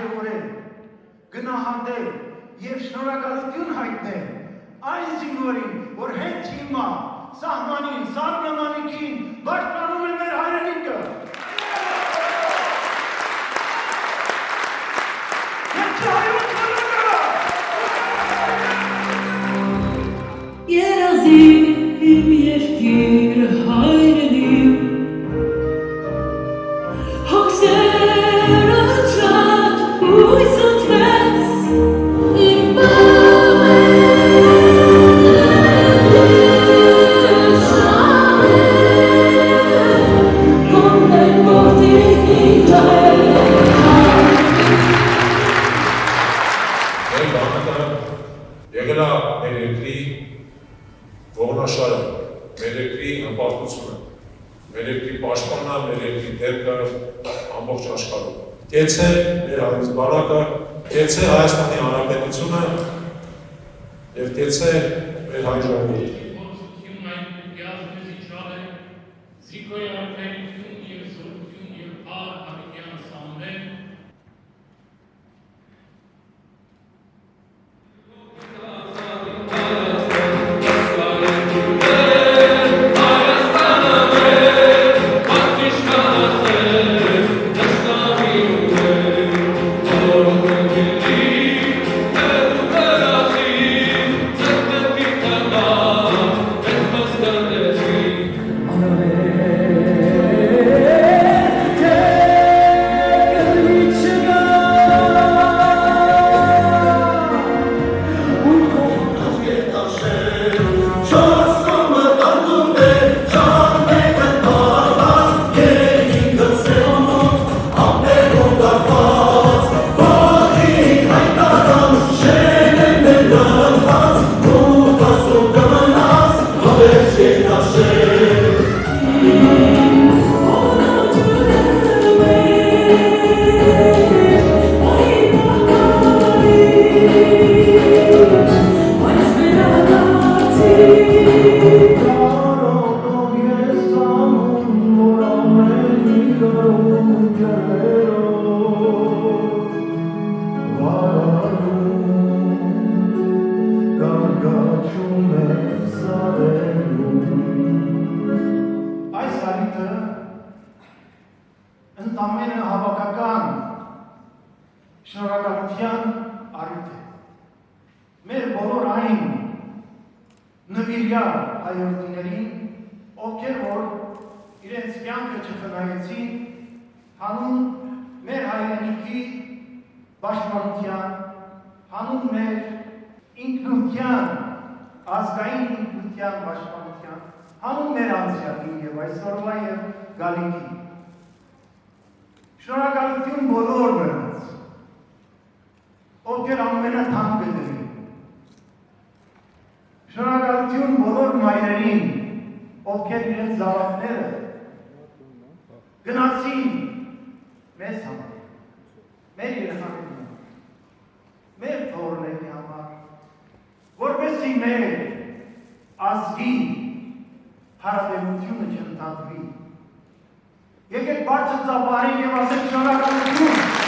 արժևորել, գնահատել և շնորհակալություն հայտնել այն զինվորին, որ հենց հիմա սահմանին, սառնամանիքին պաշտպանում է մեր հայրենիքը։ Երազի իմ երկիր հայրենի, հոգսերը շատ հույս ընտրեց, իմ բավերել շահեր, կոնտեն որդիկ ինջայր։ Մեր բանակը եղել է մեր երկրի ողնաշարը, մեր երկրի հպարտությունը, մեր երկրի պաշտպանը, մեր երկրի դեպքը ամբողջ աշխարհում։ Կեցե մեր բանակը, կեցե Հայաստանի Հանրապետությունը և կեցե մեր հայ ժողովուրդը։ Այս արիտը ընդամենը հավաքական շնորհակալության արիտ է։ Մեր բոլոր այն նվիրյալ հայրենիներին, ովքեր որ իրենց կյանքը չխնայեցին հանուն մեր հայրենիքի պաշտպանության, հանուն մեր ինքնության, ազգային ինքնության պաշտպանության, հանուն մեր անցյալի և այսօրվա և գալիքի։ Շնորհակալություն բոլոր նրանց, ովքեր ամենաթանկը դրին։ Շնորհակալություն բոլոր մայրերին, ովքեր իրենց զավակները գնացին մեզ համար, մեր երեխաների համար, մեր թոռների համար, որպեսզի մեր ազգի հարաբերությունը չընդհատվի։ Եկեք բարձր ծափարին և ասենք շնորհակալություն։